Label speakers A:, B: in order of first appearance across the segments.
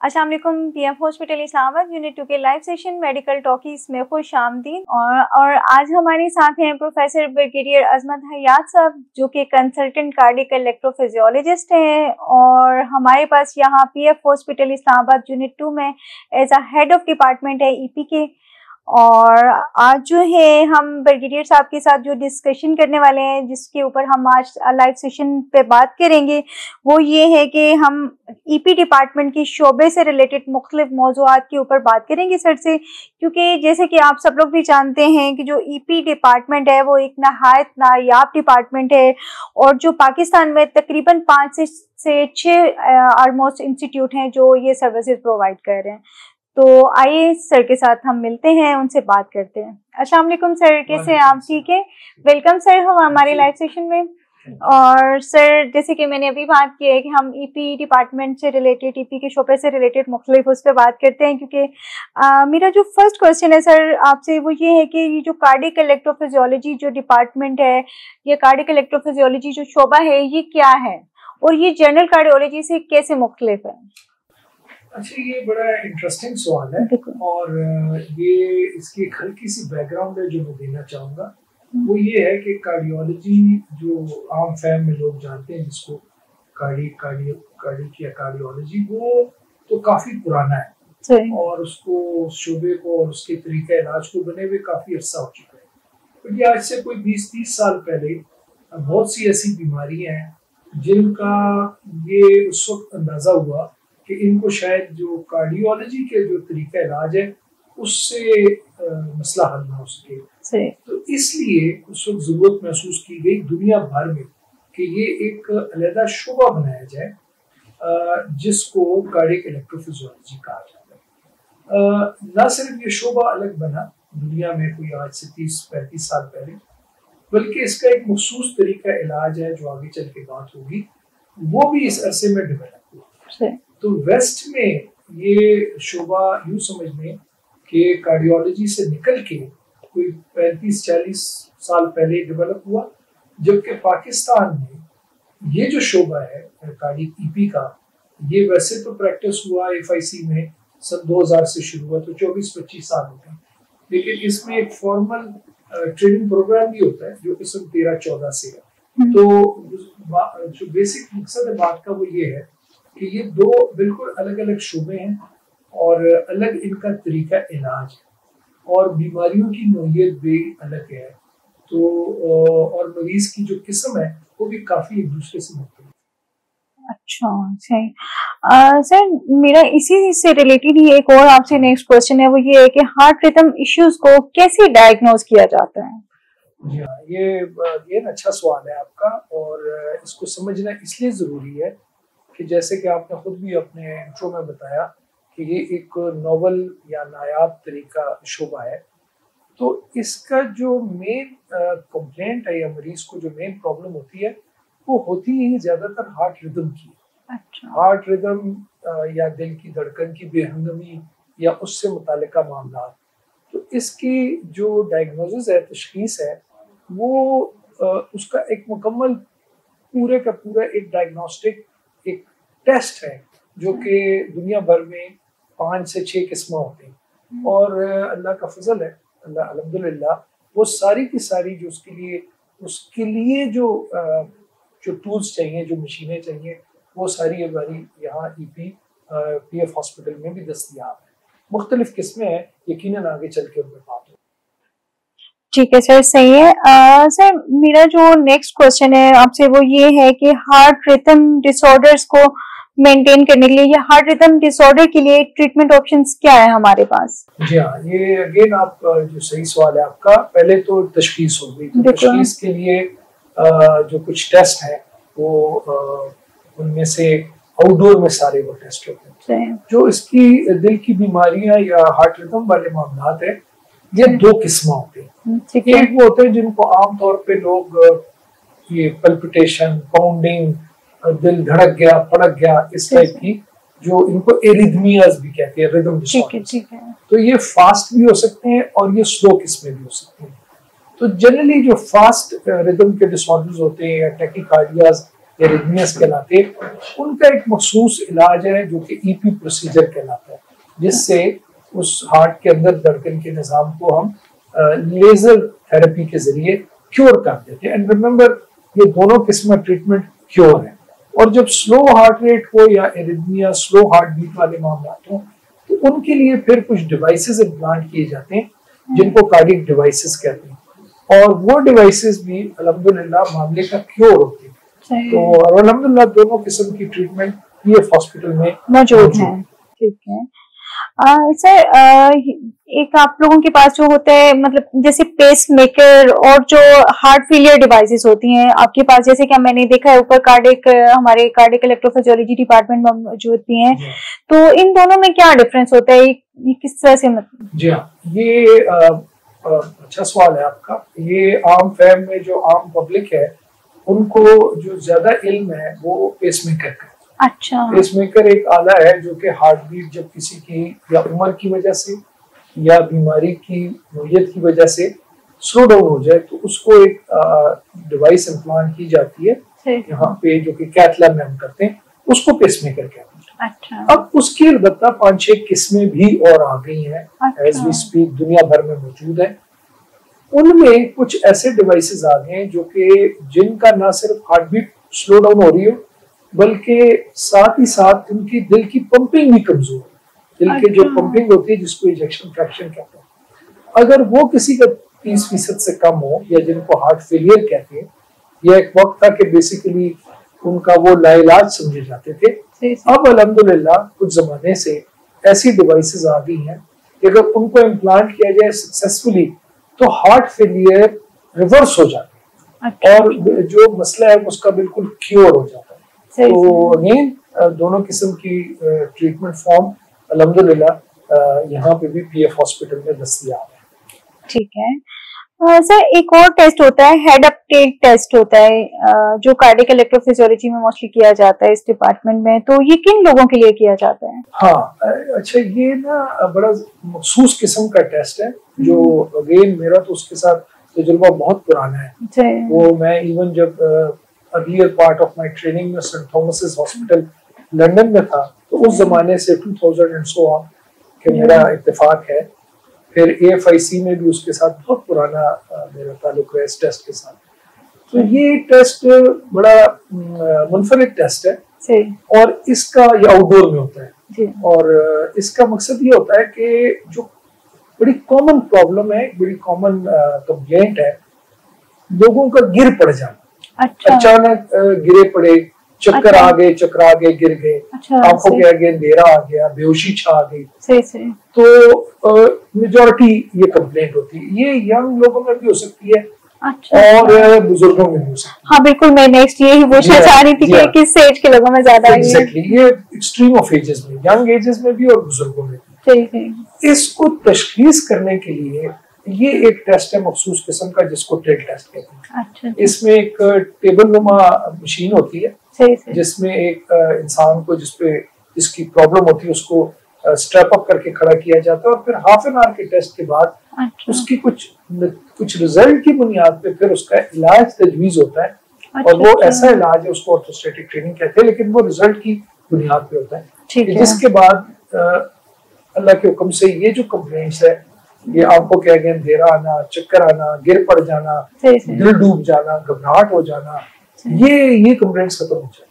A: अस्सलाम वालेकुम। PM hospital Islamabad unit 2 के लाइव सेशन मेडिकल टॉकीज में खुश आमदीद। और आज हमारे साथ हैं प्रोफेसर ब्रिगेडियर अजमत हयात साहब, जो कि कंसल्टेंट कार्डियक इलेक्ट्रोफिजियोलॉजिस्ट हैं और हमारे पास यहाँ पीएफ हॉस्पिटल इस्लामाबाद यूनिट 2 में as a head of department है ईपी के। और आज जो है हम ब्रिगेडियर साहब के साथ जो डिस्कशन करने वाले हैं, जिसके ऊपर हम आज लाइव सेशन पे बात करेंगे, वो ये है कि हम ईपी डिपार्टमेंट के शोबे से रिलेटेड मुख्तलिफ मौज़ूआत के ऊपर बात करेंगे सर से। क्योंकि जैसे कि आप सब लोग भी जानते हैं कि जो ईपी डिपार्टमेंट है वो एक नहायत नायाब डिपार्टमेंट है और जो पाकिस्तान में तकरीबन 5 से 6 ऑलमोस्ट इंस्टीट्यूट हैं जो ये सर्विसेज प्रोवाइड कर रहे हैं। तो आइए सर के साथ हम मिलते हैं, उनसे बात करते हैं। अस्सलाम वालेकुम सर, कैसे हैं आप? ठीक है, वेलकम सर हम हमारे लाइव सेशन में। और सर, जैसे कि मैंने अभी बात की है कि हम ईपी डिपार्टमेंट से रिलेटेड, ईपी के शोबे से रिलेटेड मुख्तलिफ उस पर बात करते हैं, क्योंकि मेरा जो फर्स्ट क्वेश्चन है सर आपसे वो ये है कि ये जो कार्डियक इलेक्ट्रोफिजियोलॉजी जो डिपार्टमेंट है, ये कार्डियक इलेक्ट्रोफिजियोलॉजी जो शोबा है, ये क्या है और ये जनरल कार्डियोलॉजी से कैसे मुख्तलिफ है?
B: अच्छा, ये बड़ा इंटरेस्टिंग सवाल है और ये इसकी एक हल्की सी बैकग्राउंड है जो मैं देना चाहूँगा। वो ये है कि कार्डियोलॉजी जो आम फैम में लोग जानते हैं, जिसको कार्डिक या कार्डियोलॉजी, वो तो काफ़ी पुराना है और उसको शोबे को और उसके तरीके इलाज को बने हुए काफ़ी अर्सा हो चुका है। पर ये आज से कोई 20-30 साल पहले बहुत सी ऐसी बीमारियाँ हैं जिनका ये उस वक्त अंदाज़ा हुआ कि इनको शायद जो कार्डियोलॉजी के जो तरीका इलाज है उससे मसला हल ना हो सके। तो इसलिए उस वक्त जरूरत महसूस की गई दुनिया भर में कि ये एक अलग शोबा बनाया जाए जिसको कार्डियक इलेक्ट्रोफिजियोलॉजी कहा जाता है। न सिर्फ ये शोबा अलग बना दुनिया में कोई आज से 30-35 साल पहले, बल्कि इसका एक मखसूस तरीका इलाज है जो आगे चल के बात होगी, वो भी इस अरसे में डेवलप हुआ। तो वेस्ट में ये शोबा यूं समझ लें कि कार्डियोलॉजी से निकल के कोई 35-40 साल पहले डेवलप हुआ, जबकि पाकिस्तान में ये जो शोबा है कार्डियक ईपी का, ये वैसे तो प्रैक्टिस हुआ एफआईसी में सन 2000 से शुरू हुआ, तो 24-25 साल हो गए, लेकिन इसमें एक फॉर्मल ट्रेनिंग प्रोग्राम भी होता है जो कि सन 13-14 से है। तो जो बेसिक मकसद है बात का वो ये है कि ये दो बिल्कुल अलग अलग शोबे हैं और अलग इनका तरीका इलाज है और बीमारियों की नौइयत भी अलग है। तो और मरीज की जो किस्म है वो भी काफी एक दूसरे से मुख्तलिफ।
A: अच्छा, सही। सर, मेरा इसी से रिलेटेड ही एक और आपसे नेक्स्ट क्वेश्चन है, वो ये है कि हार्ट रिदम इश्यूज को कैसे डायग्नोज किया जाता है?
B: जी हाँ, ये अच्छा सवाल है आपका और इसको समझना इसलिए ज़रूरी है कि जैसे कि आपने खुद भी अपने इंट्रो में बताया कि ये एक नोवेल या नायाब तरीका शोबा है। तो इसका जो मेन कंप्लेंट है या मरीज को जो मेन प्रॉब्लम होती है वो होती है ज़्यादातर हार्ट रिदम की। अच्छा। हार्ट रिदम या दिल की धड़कन की बेहंगमी या उससे मुतालिका मामला। तो इसकी जो डायग्नोसिस है, तशखीस है, वो उसका एक मुकम्मल पूरे का पूरा एक डायग्नोस्टिक एक टेस्ट है जो कि दुनिया भर में 5 से 6 किस्में होती हैं और अल्लाह का फजल है, अल्लाह अल्हम्दुलिल्लाह, वो सारी की सारी जो उसके लिए जो टूल्स चाहिए, जो मशीनें चाहिए, वो सारी हमारी यहाँ ईपी पीएफ हॉस्पिटल में भी दस्तयाब है। मुख्तलिफ किस्में हैं, यकीनन आगे चल के उनमें बात हो।
A: ठीक है सर, सही है। सर, मेरा जो नेक्स्ट क्वेश्चन है आपसे वो ये है कि हार्ट रिदम डिसऑर्डर्स को मेंटेन करने के लिए या हार्ट रिदम डिसऑर्डर के लिए ट्रीटमेंट ऑप्शंस क्या है हमारे पास?
B: जी हाँ, ये अगेन आप जो सही सवाल है आपका। पहले तो तशखीस हो गई, तो तशखीस के लिए जो कुछ टेस्ट है वो उनमें से आउटडोर में सारे वो टेस्ट होते हैं। जो इसकी दिल की बीमारियां या हार्ट रिदम वाले मामलात है, ये 2 किस्म होते हैं। एक वो होते हैं जिनको आमतौर पे लोग ये पल्पिटेशन, पाउंडिंग, दिल धड़क गया, फड़क गया, इस टाइप की, जो इनको एरिथमियाज भी कहते हैं, रिदम डिसऑर्डर। तो ये फास्ट भी हो सकते हैं और ये स्लो किस्में भी हो सकते हैं। तो जनरली जो फास्ट रिदम के डिसऑर्डर्स होते हैं या टैकीकार्डियाज, एरिथमियास कहलाते, उनका एक मखसूस इलाज है जो कि ईपी प्रोसीजर कहलाता है, जिससे उस हार्ट के अंदर धड़कन के निज़ाम को हम लेजर थेरेपी के जरिए क्योर कर देते हैं। एंड रिमेंबर, ये दोनों किस्म ट्रीटमेंट क्योर है। और जब स्लो हार्ट रेट हो या एरिथमिया, स्लो हार्ट बीट वाले मामला हो, तो उनके लिए फिर कुछ डिवाइसेस इम्प्लांट किए जाते हैं जिनको कार्डियक डिवाइसेस कहते हैं, और वो डिवाइसेस भी अल्हम्दुलिल्लाह मामले का क्योर होते हैं। तो अल्हम्दुलिल्लाह दोनों किस्म की ट्रीटमेंट पीएफ हॉस्पिटल में
A: मौजूद है। ठीक है सर, एक आप लोगों के पास जो होता है, मतलब जैसे पेस मेकर और जो हार्ट फेलियर डिवाइसेस होती हैं आपके पास, जैसे कि मैंने देखा है ऊपर कार्डियक, हमारे कार्डियक इलेक्ट्रोफिजियोलॉजी डिपार्टमेंट में मौजूद भी हैं, तो इन दोनों में क्या डिफरेंस होता है, ये किस तरह से? मतलब
B: जी हाँ, ये अच्छा सवाल है आपका। ये आम फैम में जो आम पब्लिक है उनको जो ज्यादा इल्म है वो पेस मेकर का।
A: अच्छा।
B: पेसमेकर एक आला है जो कि हार्ट बीट जब किसी की या उम्र की वजह से या बीमारी की नोयत की वजह से स्लो डाउन हो जाए तो उसको एक डिवाइस इम्प्लांट की जाती है यहाँ पे, जो कि कैथ लैब में हम करते हैं, उसको पेसमेकर कहते हैं।
A: अच्छा।
B: अब उसकी अलबत्ता 5-6 किस्में भी और आ गई हैं, एज वी स्पीक दुनिया भर में मौजूद है। उनमें कुछ ऐसे डिवाइसेस आ गए हैं जो कि जिनका ना सिर्फ हार्ट बीट स्लो डाउन हो रही हो, बल्कि साथ ही साथ उनकी दिल की पंपिंग भी कमजोर है। दिल की जो पंपिंग होती है जिसको इजेक्शन फ्रैक्शन कहते हैं, अगर वो किसी का 30% से कम हो, या जिनको हार्ट फेलियर कहते हैं, यह एक वक्त था कि बेसिकली उनका वो लाइलाज समझे जाते थे। अब अल्हम्दुलिल्लाह कुछ जमाने से ऐसी डिवाइसेस आ गई हैं कि अगर उनको इम्प्लांट किया जाए सक्सेसफुली तो हार्ट फेलियर रिवर्स हो जाता है और जो मसला है उसका बिल्कुल क्योर हो जाता है। तो अगेन दोनों किस्म की ट्रीटमेंट फॉर्म अल्हम्दुलिल्लाह यहाँ पे भी पीएफ हॉस्पिटल में दस्तयाब है।
A: ठीक है सर, एक और टेस्ट होता है, हेड अपटेक टेस्ट होता है, जो कार्डियक इलेक्ट्रोफिजियोलॉजी में मोस्टली किया जाता है इस डिपार्टमेंट में, तो ये किन लोगों के लिए किया जाता है?
B: हाँ, अच्छा, ये ना बड़ा मखसूस किस्म का टेस्ट है जो अगेन मेरा तो उसके साथ तजुर्बा बहुत पुराना है। वो मैं इवन जब earlier part of my training में सेंट थॉमस हॉस्पिटल लंदन में था, तो उस जमाने से 2000 एंड सो ऑन के मेरा इत्तेफाक है। फिर AFIC में भी उसके साथ बहुत पुराना मेरा ताल्लुक है इस टेस्ट के साथ। तो ये टेस्ट बड़ा मुनफरिद टेस्ट है और इसका ये आउटडोर में होता है, और इसका मकसद ये होता है कि जो बड़ी कॉमन प्रॉब्लम है, बड़ी कॉमन कंप्लेंट है, लोगों का गिर पड़ जाना। अचानक गिरे पड़े, चक्कर आ गए, चकरा गए, गिर गए, आंखों के आगे अंधेरा आ गया, बेहोशी छा गई। तो मेजॉरिटी ये कंप्लेंट होती है। ये यंग लोगों में भी हो सकती है और बुजुर्गों में भी हो सकती है।
A: हाँ बिल्कुल, मैं नेक्स्ट यही पूछना चाह रही थी कि किस एज के लोगों में ज्यादा है।
B: एग्जैक्टली, ये एक्सट्रीम ऑफ एजेस में, यंग एजेस में भी और बुजुर्गों में भी। इसको तशखीस करने के लिए ये एक टेस्ट है मखसूस किस्म का जिसको टेल टेस्ट कहते हैं। इसमें एक टेबल नुमा मशीन होती है जिसमें एक इंसान को जिसकी प्रॉब्लम होती है उसको स्ट्रैप अप करके खड़ा किया जाता है, और फिर हाफ एन आवर के टेस्ट के बाद उसकी कुछ रिजल्ट की बुनियाद पे फिर उसका इलाज तजवीज होता है। और वो ऐसा इलाज है, उसको ऑर्थोस्टैटिक ट्रेनिंग कहते हैं, लेकिन वो रिजल्ट की बुनियाद पे होता है। जिसके बाद अल्लाह के हुक्म से ये जो कंप्लेंट्स है, ये आंखों के आगे अंधेरा आना, चक्कर आना, गिर पड़ जाना, दिल डूब जाना, घबराहट हो जाना, ये कंप्लेंट्स खत्म हो जाए।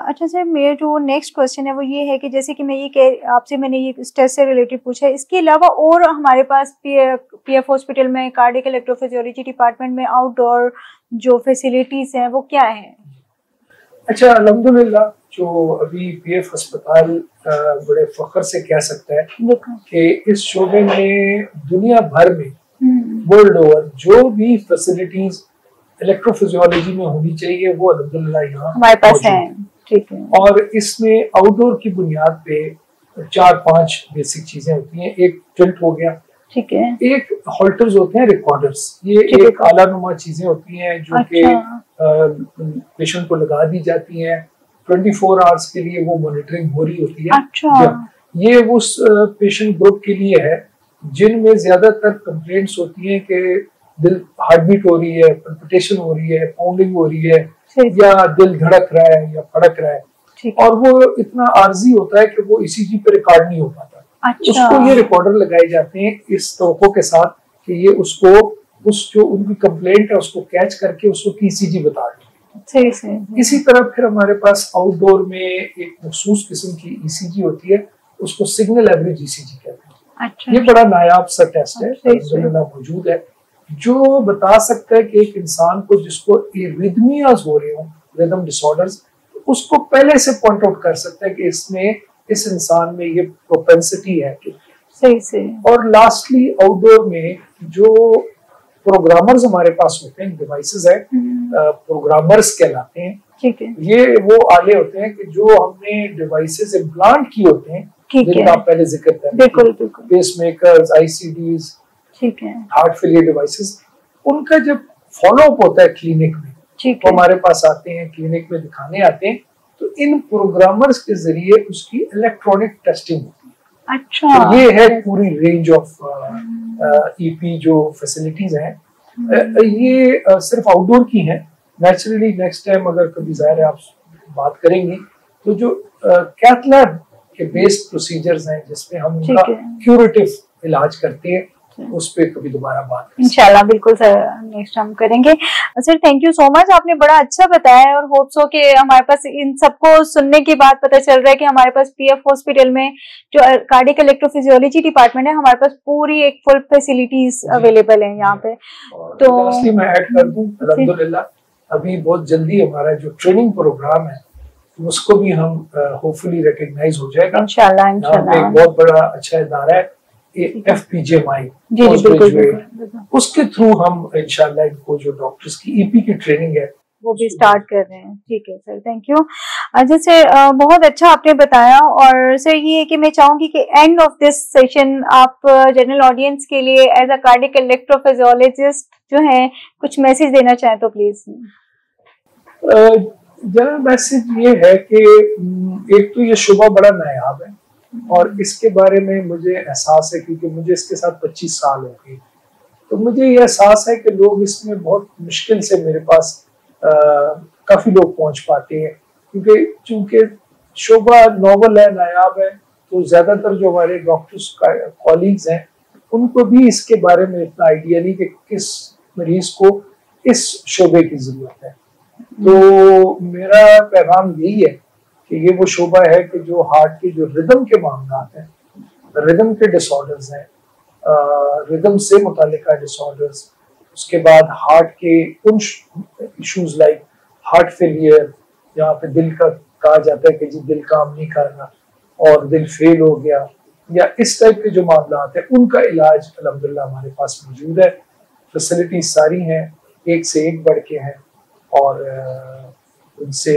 A: अच्छा सर, मेरा जो नेक्स्ट क्वेश्चन है वो ये है कि जैसे कि मैं ये आपसे मैंने ये टेस्ट से रिलेटेड पूछा है, इसके अलावा और हमारे पास पीएफ हॉस्पिटल में कार्डियक इलेक्ट्रोफिजियोलॉजी डिपार्टमेंट में आउटडोर जो फैसिलिटीज हैं वो क्या है?
B: अच्छा, अल्हम्दुलिल्लाह जो अभी पीएफ अस्पताल बड़े फख्र से कह सकता है कि इस शोबे में दुनिया भर में वर्ल्ड ओवर जो भी फैसिलिटीज इलेक्ट्रोफिजियोलॉजी में होनी चाहिए वो अल्हम्दुलिल्लाह यहाँ
A: हमारे पास है। ठीक है।
B: और इसमें आउटडोर की बुनियाद पे 4-5 बेसिक चीजें होती हैं। एक टिल्ट हो गया, ठीक है, एक हॉल्टर्स होते हैं, रिकॉर्डर्स, ये एक आला नुमा चीजें होती हैं जो कि पेशेंट को लगा दी जाती हैं। 24 आवर्स के लिए वो मॉनिटरिंग हो रही होती है। अच्छा। ये उस पेशेंट ग्रुप के लिए है जिनमें ज्यादातर कंप्लेंट्स होती हैं कि दिल हार्ट बीट हो रही है, पल्पिटेशन हो रही है, पाउंडिंग हो रही है, या दिल धड़क रहा है या फड़क रहा है, और वो इतना आर्जी होता है कि वो ईसीजी पे रिकॉर्ड नहीं हो पाता।
A: अच्छा।
B: उसको ये रिकॉर्डर लगाए जाते हैं इस तोपों के साथ कि ये उसको उस जो उनकी कंप्लेंट है उसको कैच करके उसको ईसीजी बता दें। इसी तरह फिर हमारे पास आउटडोर में एक मखसूस किस्म की ईसीजी होती है, उसको सिग्नल एवरेज ईसीजी कहते हैं।
A: अच्छा।
B: ये बड़ा नायाब सा टेस्ट है, अल्हम्दुलिल्लाह मौजूद है, जो बता सकता है कि एक इंसान को जिसको रिदमियाज हो रहे हो, रिदम डिसऑर्डर्स, उसको पहले से पॉइंट आउट कर सकता है कि इसमें इस इंसान में ये प्रोपेंसिटी है कि
A: सही। और
B: लास्टली आउटडोर में जो प्रोग्रामर्स हमारे पास होते हैं, डिवाइसेस है, प्रोग्रामर्स कहलाते हैं।
A: ठीक है।
B: ये वो आले होते हैं कि जो हमने डिवाइसेस इम्प्लांट किए होते हैं, जिनका आप पहले जिक्र कर रहे थे, पेसमेकर्स, आईसीडीज, ठीक है, हार्ट फेलियर डिवाइसेस, उनका जब फॉलो अप होता है क्लिनिक में, तो हमारे पास आते हैं, क्लिनिक में दिखाने आते हैं, तो इन प्रोग्रामर्स के जरिए उसकी इलेक्ट्रॉनिक टेस्टिंग होती है। अच्छा। तो ये है पूरी रेंज ऑफ ईपी जो फैसिलिटीज हैं। ये सिर्फ आउटडोर की हैं। नेचुरली नेक्स्ट टाइम अगर कभी ज़ाहिर है आप बात करेंगे तो जो कैथ लैब के बेस्ड प्रोसीजर्स हैं जिसमें हम उनका क्यूरेटिव इलाज करते हैं, उस पे कभी दोबारा बात
A: इंशाल्लाह। बिल्कुल सर, नेक्स्ट हम करेंगे। Sir thank you so much, आपने बड़ा अच्छा बताया और होप सो कि हमारे पास इन सबको सुनने के बाद पता चल रहा है कि हमारे पास पीएफ हॉस्पिटल में जो कार्डियक इलेक्ट्रोफिजियोलॉजी डिपार्टमेंट है, हमारे पास पूरी एक फुल फैसिलिटीज अवेलेबल है यहाँ पे।
B: तो मैं ऐड कर दूं, अल्हम्दुलिल्लाह अभी बहुत जल्दी हमारा जो ट्रेनिंग प्रोग्राम है उसको भी हम होपफुली रिकॉग्नाइज हो जाएगा इंशाल्लाह। एक बहुत बड़ा अच्छा इदारा है FPGMI, उसके थ्रू हम इंशाल्लाह इनको जो डॉक्टर्स की ईपी की ट्रेनिंग है
A: वो भी स्टार्ट कर रहे हैं। ठीक है सर, थैंक यू। जैसे बहुत अच्छा आपने बताया, और सर ये है कि मैं चाहूंगी कि एंड ऑफ दिस सेशन आप जनरल ऑडियंस के लिए एज अ कार्डियक इलेक्ट्रोफिजियोलॉजिस्ट जो है कुछ मैसेज देना चाहें तो प्लीज।
B: जनरल मैसेज ये है कि एक तो ये शुबा बड़ा नायाब है और इसके बारे में मुझे एहसास है क्योंकि मुझे इसके साथ 25 साल हो गए, तो मुझे ये एहसास है कि लोग इसमें बहुत मुश्किल से मेरे पास काफ़ी लोग पहुंच पाते हैं, क्योंकि चूंकि शोबा नॉवल है, नायाब है, तो ज़्यादातर जो हमारे डॉक्टर्स कॉलीग्स हैं उनको भी इसके बारे में इतना आइडिया नहीं कि किस मरीज को इस शोबे की ज़रूरत है। तो मेरा पैगाम यही है कि ये वो शोबा है कि जो हार्ट के जो रिदम के मामला हैं, रिदम के डिसऑर्डर्स हैं, रिदम से मुतालिका डिसऑर्डर्स, उसके बाद हार्ट के उन इश्यूज लाइक हार्ट फेलियर, जहाँ पे दिल का कहा जाता है कि जी दिल काम नहीं करना और दिल फेल हो गया, या इस टाइप के जो मामला हैं उनका इलाज अल्हम्दुलिल्लाह हमारे पास मौजूद है। फैसिलिटीज सारी हैं, एक से एक बढ़ के हैं और उनसे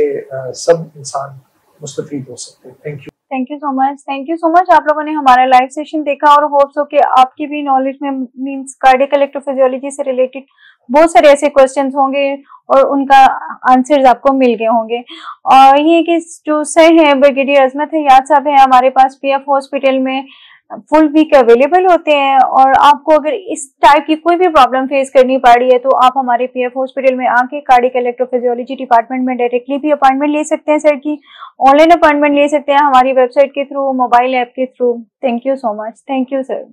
B: सब इंसान मुस्तफीद हो सकते हैं।
A: Thank you so much. आप लोगों ने हमारा लाइव सेशन देखा और होप्स हो कि आपकी भी नॉलेज में मींस कार्डियक इलेक्ट्रोफिजियोलॉजी से रिलेटेड बहुत सारे ऐसे क्वेश्चंस होंगे और उनका आंसर्स आपको मिल गए होंगे। और ये कि जो सर है ब्रिगेडियर अजमत हयात साहब है हमारे पास पीएफ हॉस्पिटल में फुल वीक अवेलेबल होते हैं, और आपको अगर इस टाइप की कोई भी प्रॉब्लम फेस करनी पड़ रही है तो आप हमारे पीएफ हॉस्पिटल में आके कार्डियक इलेक्ट्रोफिजियोलॉजी डिपार्टमेंट में डायरेक्टली भी अपॉइंटमेंट ले सकते हैं सर की, ऑनलाइन अपॉइंटमेंट ले सकते हैं हमारी वेबसाइट के थ्रू, मोबाइल ऐप के through. Thank you so much. Thank you sir.